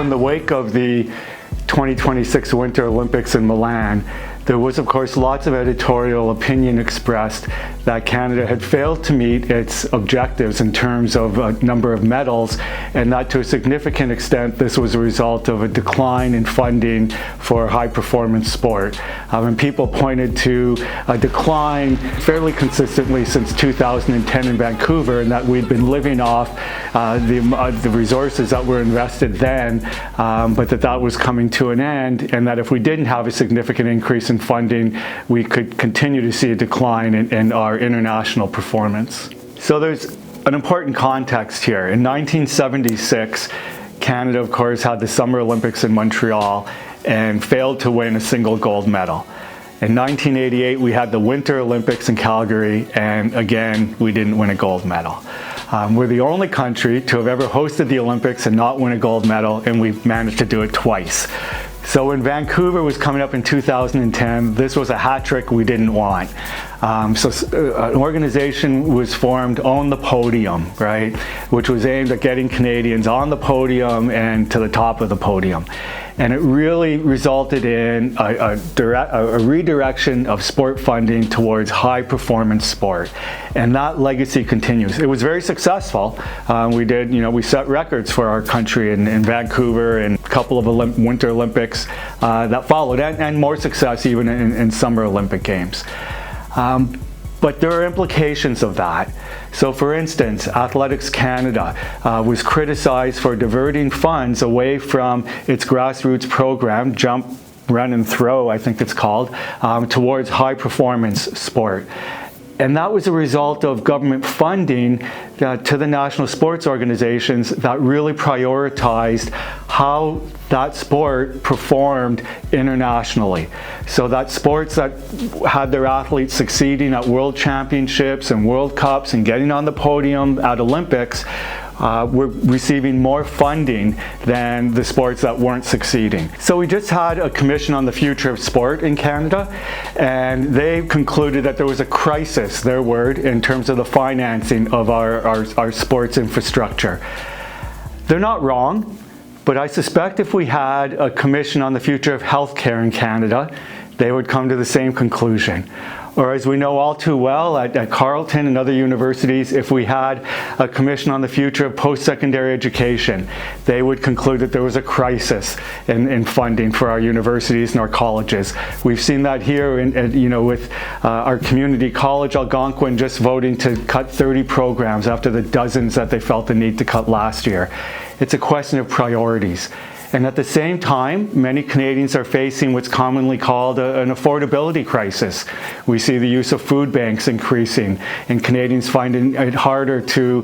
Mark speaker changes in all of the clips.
Speaker 1: In the wake of the 2026 Winter Olympics in Milan, there was of course lots of editorial opinion expressed that Canada had failed to meet its objectives in terms of a number of medals, and that to a significant extent this was a result of a decline in funding for high performance sport. And people pointed to a decline fairly consistently since 2010 in Vancouver, and that we'd been living off the resources that were invested then, but that was coming to an end, and that if we didn't have a significant increase in funding, we could continue to see a decline in our international performance. So there's an important context here. In 1976, Canada, of course, had the Summer Olympics in Montreal and failed to win a single gold medal. In 1988, we had the Winter Olympics in Calgary, and again, we didn't win a gold medal. We're the only country to have ever hosted the Olympics and not win a gold medal, and we've managed to do it twice. So when Vancouver was coming up in 2010, this was a hat trick we didn't want. An organization was formed, Own the Podium, right, which was aimed at getting Canadians on the podium and to the top of the podium. And it really resulted in a redirection of sport funding towards high performance sport. And that legacy continues. It was very successful. We set records for our country in Vancouver and a couple of Winter Olympics that followed, and more success even in Summer Olympic Games. But there are implications of that. So for instance, Athletics Canada was criticized for diverting funds away from its grassroots program, Jump, Run and Throw, I think it's called, towards high performance sport. And that was a result of government funding to the national sports organizations that really prioritized how that sport performed internationally. So that sports that had their athletes succeeding at world championships and World Cups and getting on the podium at Olympics were receiving more funding than the sports that weren't succeeding. So we just had a commission on the future of sport in Canada, and they concluded that there was a crisis, their word, in terms of the financing of our sports infrastructure. They're not wrong, but I suspect if we had a commission on the future of healthcare in Canada, they would come to the same conclusion. Or as we know all too well at Carleton and other universities, if we had a commission on the future of post-secondary education, they would conclude that there was a crisis in funding for our universities and our colleges. We've seen that here with our community college, Algonquin, just voting to cut 30 programs after the dozens that they felt the need to cut last year. It's a question of priorities. And at the same time, many Canadians are facing what's commonly called an affordability crisis. We see the use of food banks increasing, and Canadians finding it harder to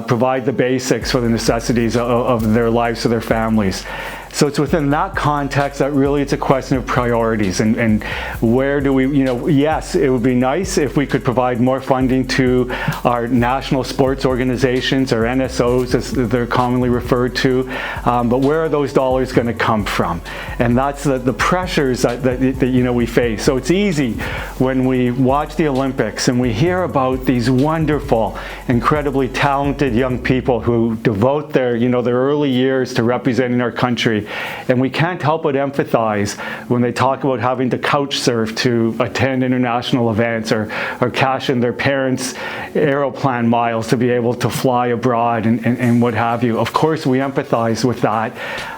Speaker 1: provide the basics for the necessities of their lives, of their families. So it's within that context that really it's a question of priorities and where do we, yes, it would be nice if we could provide more funding to our national sports organizations, or NSOs as they're commonly referred to, but where are those dollars going to come from? And that's the pressures that we face. So it's easy when we watch the Olympics and we hear about these wonderful, incredibly talented young people who devote their early years to representing our country. And we can't help but empathize when they talk about having to couch surf to attend international events or cash in their parents' aeroplan miles to be able to fly abroad and what have you. Of course, we empathize with that,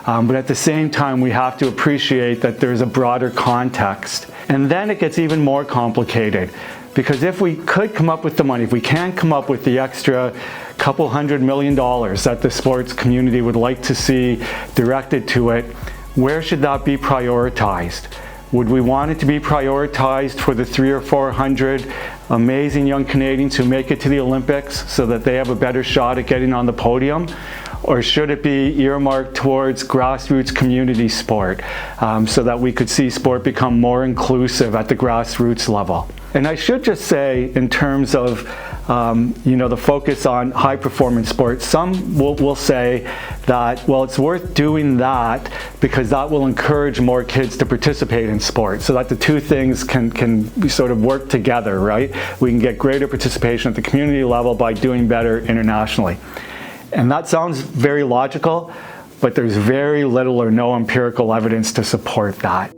Speaker 1: but at the same time, we have to appreciate that there's a broader context. And then it gets even more complicated. Because if we could come up with the money, if we can come up with the extra couple $100 million that the sports community would like to see directed to it, where should that be prioritized? Would we want it to be prioritized for the 300 or 400 amazing young Canadians who make it to the Olympics so that they have a better shot at getting on the podium? Or should it be earmarked towards grassroots community sport so that we could see sport become more inclusive at the grassroots level? And I should just say, in terms of the focus on high performance sports, some will say that, well, it's worth doing that because that will encourage more kids to participate in sport, so that the two things can sort of work together, right? We can get greater participation at the community level by doing better internationally. And that sounds very logical, but there's very little or no empirical evidence to support that.